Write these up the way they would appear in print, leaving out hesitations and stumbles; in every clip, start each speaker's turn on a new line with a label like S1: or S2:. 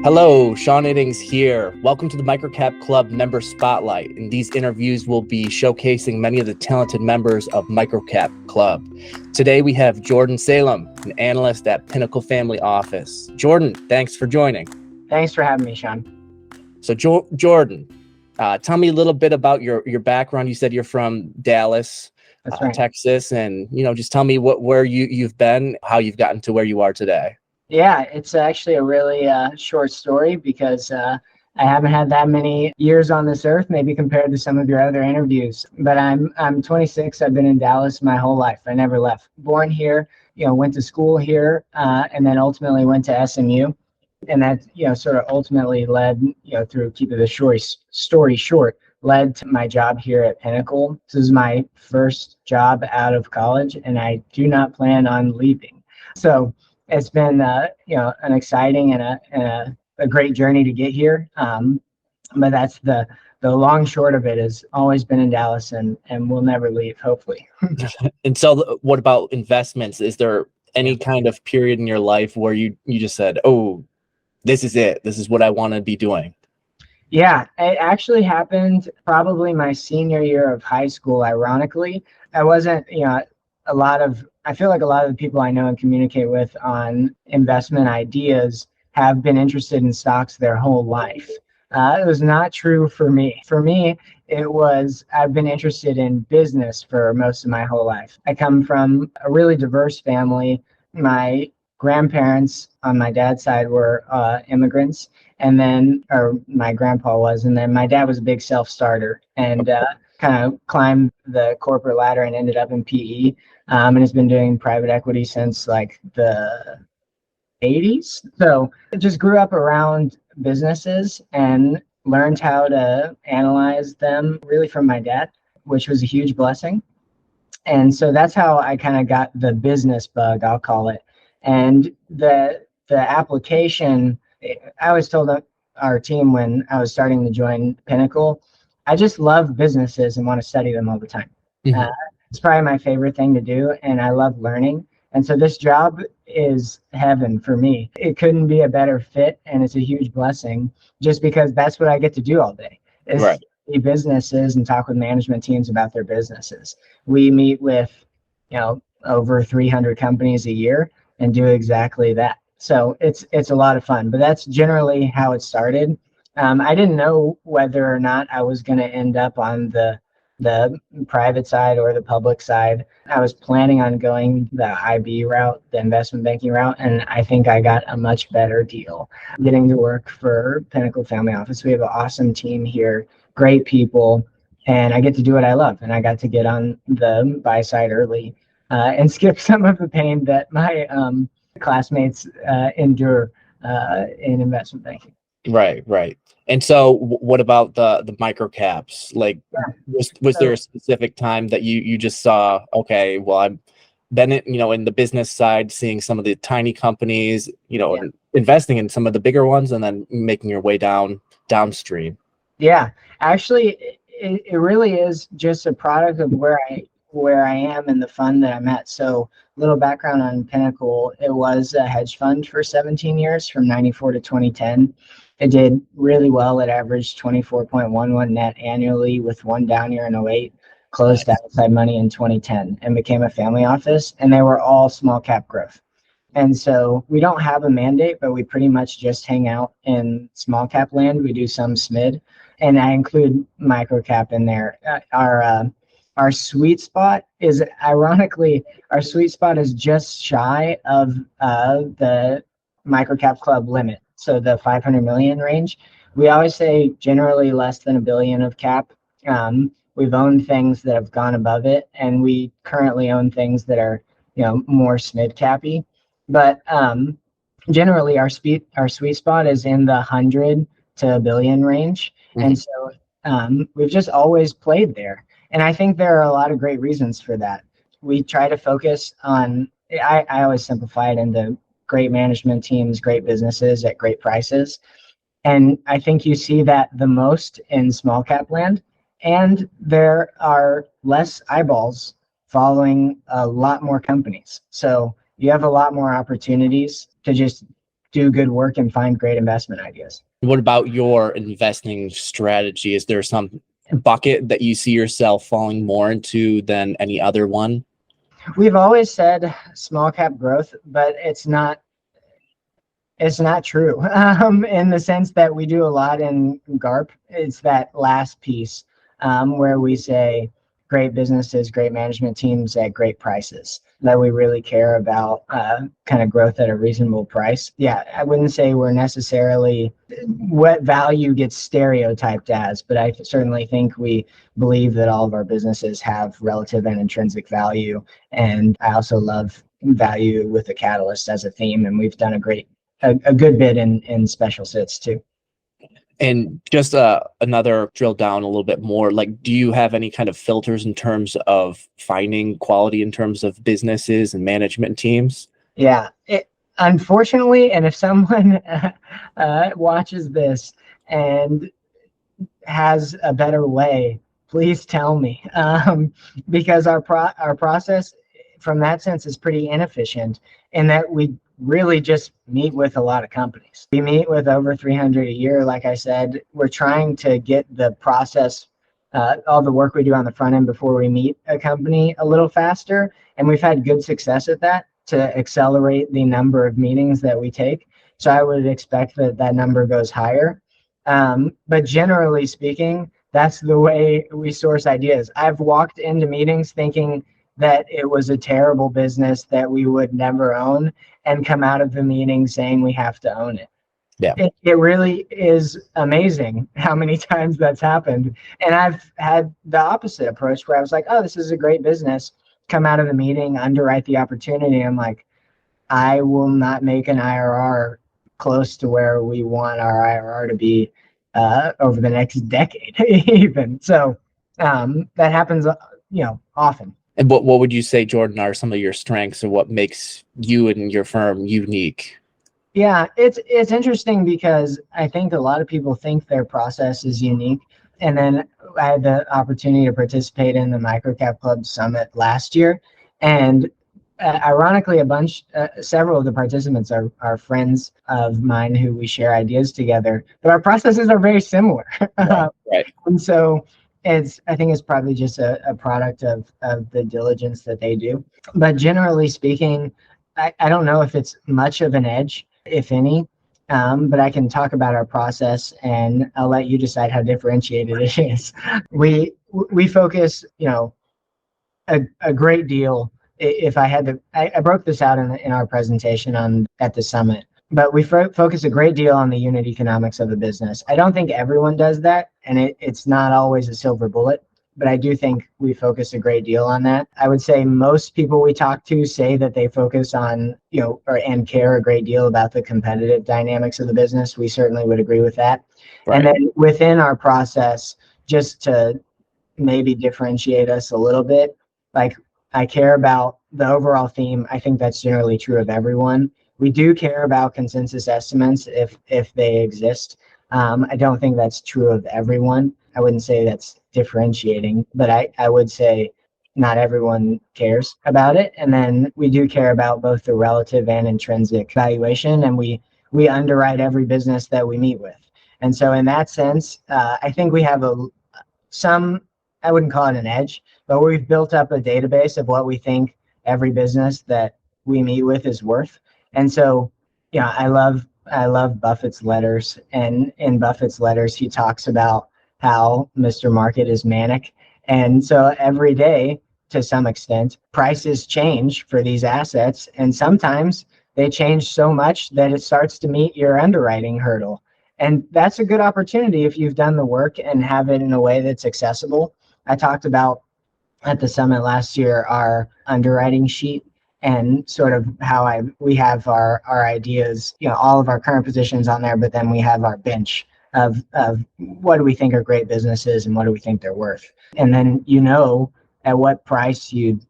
S1: Hello, Sean Iddings here. Welcome to the MicroCapClub Member Spotlight. In these interviews, we'll be showcasing many of the talented members of MicroCapClub. Today, we have Jordan Salim, an analyst at Pinnacle Family Office. Jordan, thanks for joining.
S2: Thanks for having me, Sean.
S1: So, Jordan, tell me a little bit about your background. You said you're from Dallas,
S2: That's right.
S1: Texas, and just tell me where you've been, how you've gotten to where you are today.
S2: Yeah, it's actually a really short story because I haven't had that many years on this earth, maybe compared to some of your other interviews. But I'm 26. I've been in Dallas my whole life. I never left. Born here, went to school here, and then ultimately went to SMU. And that, sort of ultimately led, through keeping the story short, led to my job here at Pinnacle. This is my first job out of college, and I do not plan on leaving. So it's been, an exciting and a great journey to get here. But that's the long short of it. Has always been in Dallas, and we'll never leave, hopefully.
S1: And so what about investments? Is there any kind of period in your life where you just said, oh, this is it. This is what I want to be doing?
S2: Yeah, it actually happened probably my senior year of high school. Ironically, I wasn't, I feel like a lot of the people I know and communicate with on investment ideas have been interested in stocks their whole life. It was not true for me. For me, I've been interested in business for most of my whole life. I come from a really diverse family. My grandparents on my dad's side were immigrants, or my grandpa was, and then my dad was a big self-starter and kind of climbed the corporate ladder and ended up in PE. And has been doing private equity since like the 80s. So I just grew up around businesses and learned how to analyze them really from my dad, which was a huge blessing. And so that's how I kind of got the business bug, I'll call it. And the application, I always told our team when I was starting to join Pinnacle, I just love businesses and want to study them all the time. Mm-hmm. It's probably my favorite thing to do, and I love learning. And so this job is heaven for me. It couldn't be a better fit, and it's a huge blessing just because that's what I get to do all day. Is
S1: right.
S2: See businesses and talk with management teams about their businesses. We meet with, over 300 companies a year and do exactly that. So it's a lot of fun, but that's generally how it started. I didn't know whether or not I was going to end up on the private side or the public side. I was planning on going the IB route, the investment banking route, and I think I got a much better deal getting to work for Pinnacle Family Office. We have an awesome team here, great people, and I get to do what I love. And I got to get on the buy side early and skip some of the pain that my classmates endure in investment banking.
S1: Right. And so what about the microcaps? Like, was there a specific time that you just saw, okay, well, I've been in the business side, seeing some of the tiny companies, investing in some of the bigger ones, and then making your way downstream?
S2: Yeah, actually, it really is just a product of where I am and the fund that I'm at. So a little background on Pinnacle. It was a hedge fund for 17 years, from 94 to 2010. It did really well. It averaged 24.11 net annually with one down year in 2008, closed outside money in 2010, and became a family office. And they were all small cap growth. And so we don't have a mandate, but we pretty much just hang out in small cap land. We do some SMID, and I include microcap in there. Our sweet spot is, ironically, just shy of the MicroCapClub limit. So the 500 million range. We always say generally less than $1 billion of cap. We've owned things that have gone above it, and we currently own things that are, more SMID cappy. But generally our sweet spot is in the 100 to $1 billion range. Mm-hmm. And so we've just always played there. And I think there are a lot of great reasons for that. We try to focus on, I always simplify it into great management teams, great businesses at great prices. And I think you see that the most in small cap land. And there are less eyeballs following a lot more companies. So you have a lot more opportunities to just do good work and find great investment ideas.
S1: What about your investing strategy? Is there some bucket that you see yourself falling more into than any other one?
S2: We've always said small cap growth, but it's not true in the sense that we do a lot in GARP. It's that last piece where we say great businesses, great management teams at great prices, that we really care about kind of growth at a reasonable price. Yeah, I wouldn't say we're necessarily what value gets stereotyped as, but I certainly think we believe that all of our businesses have relative and intrinsic value. And I also love value with a catalyst as a theme. And we've done a good bit in special sits too.
S1: And just another drill down a little bit more, like, do you have any kind of filters in terms of finding quality in terms of businesses and management teams?
S2: Yeah, unfortunately, and if someone watches this and has a better way, please tell me, because our process from that sense is pretty inefficient in that we really just meet with a lot of companies. We meet with over 300 a year. Like I said, we're trying to get the process, all the work we do on the front end before we meet a company a little faster. And we've had good success at that to accelerate the number of meetings that we take. So I would expect that number goes higher. But generally speaking, that's the way we source ideas. I've walked into meetings thinking that it was a terrible business that we would never own and come out of the meeting saying we have to own it.
S1: Yeah.
S2: It really is amazing how many times that's happened. And I've had the opposite approach where I was like, oh, this is a great business. Come out of the meeting, underwrite the opportunity. I'm like, I will not make an IRR close to where we want our IRR to be over the next decade even. So that happens, often.
S1: And what would you say, Jordan, are some of your strengths or what makes you and your firm unique?
S2: Yeah, it's interesting because I think a lot of people think their process is unique. And then I had the opportunity to participate in the MicroCapClub Summit last year. And ironically, several of the participants are friends of mine who we share ideas together, but our processes are very similar.
S1: Right.
S2: And so I think it's probably just a product of the diligence that they do. But generally speaking, I don't know if it's much of an edge, if any, but I can talk about our process and I'll let you decide how differentiated it is. We focus, a great deal. If I had to, I broke this out in our presentation at the summit, but we focus a great deal on the unit economics of the business. I don't think everyone does that, and it's not always a silver bullet, but I do think we focus a great deal on that. I would say most people we talk to say that they focus on, and care a great deal about the competitive dynamics of the business. We certainly would agree with that. Right. And then within our process, just to maybe differentiate us a little bit, like I care about the overall theme. I think that's generally true of everyone. We do care about consensus estimates if they exist. I don't think that's true of everyone. I wouldn't say that's differentiating, but I would say not everyone cares about it. And then we do care about both the relative and intrinsic valuation, and we underwrite every business that we meet with. And so in that sense, I think we have I wouldn't call it an edge, but we've built up a database of what we think every business that we meet with is worth. And so, I love Buffett's letters, and in Buffett's letters, he talks about how Mr. Market is manic. And so every day, to some extent, prices change for these assets. And sometimes they change so much that it starts to meet your underwriting hurdle. And that's a good opportunity if you've done the work and have it in a way that's accessible. I talked about at the summit last year, our underwriting sheet, and sort of how we have our ideas, all of our current positions on there, but then we have our bench of what do we think are great businesses and what do we think they're worth. And then, at what price you'd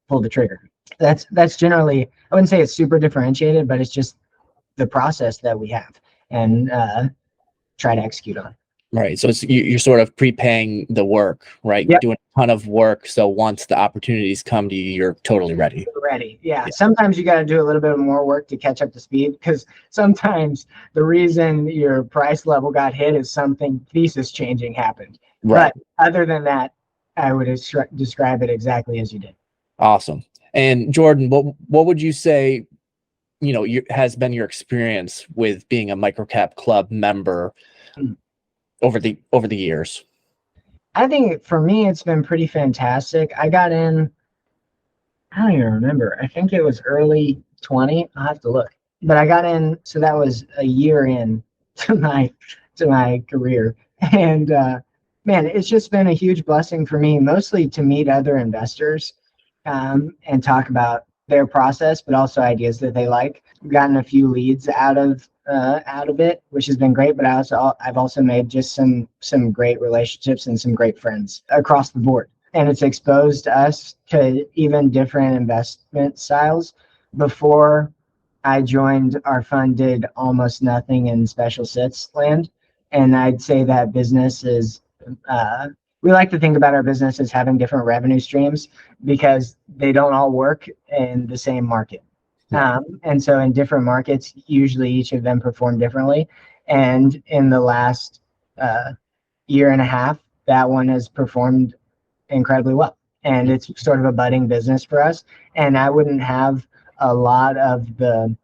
S2: pull the trigger. That's generally, I wouldn't say it's super differentiated, but it's just the process that we have and try to execute on.
S1: Right. So you're sort of prepaying the work, right?
S2: Yep.
S1: Doing a ton of work. So once the opportunities come to you, you're totally ready.
S2: Ready. Yeah. Sometimes you got to do a little bit more work to catch up to speed, because sometimes the reason your price level got hit is something thesis changing happened.
S1: Right.
S2: But other than that, I would describe it exactly as you did.
S1: Awesome. And Jordan, what would you say, has been your experience with being a MicroCapClub member over the years?
S2: I think for me, it's been pretty fantastic. I got in, I don't even remember. I think it was early 20. I'll have to look. But I got in, so that was a year in to my career. And man, it's just been a huge blessing for me, mostly to meet other investors and talk about their process, but also ideas that they like. I've gotten a few leads out of it, which has been great. But I've also made just some great relationships and some great friends across the board. And it's exposed us to even different investment styles. Before I joined, our fund did almost nothing in special sits land. And I'd say that business is, we like to think about our business as having different revenue streams because they don't all work in the same market. And so in different markets, usually each of them perform differently. And in the last year and a half, that one has performed incredibly well. And it's sort of a budding business for us. And I wouldn't have a lot of the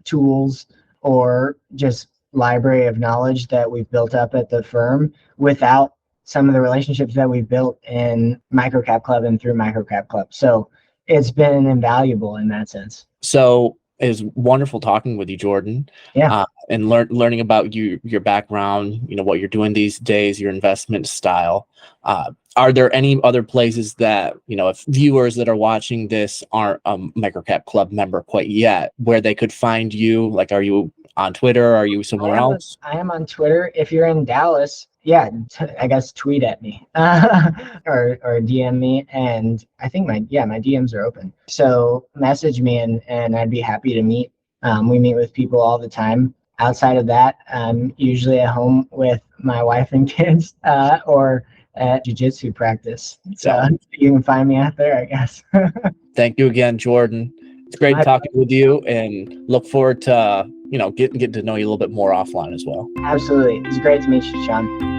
S2: tools or just library of knowledge that we've built up at the firm without some of the relationships that we've built in MicroCapClub and through MicroCapClub. So it's been invaluable in that sense.
S1: So it was wonderful talking with you, Jordan.
S2: Yeah.
S1: And learning about your background, what you're doing these days, your investment style. Are there any other places that, if viewers that are watching this aren't a MicroCapClub member quite yet, where they could find you? Like, are you on Twitter? Are you somewhere else?
S2: I am on Twitter. If you're in Dallas, I guess tweet at me or DM me. And I think my DMs are open. So message me and I'd be happy to meet. We meet with people all the time. Outside of that, I'm usually at home with my wife and kids or at jiu-jitsu practice. So you can find me out there, I guess.
S1: Thank you again, Jordan. It's great talking with you, and look forward to, getting to know you a little bit more offline as well.
S2: Absolutely. It's great to meet you, Sean.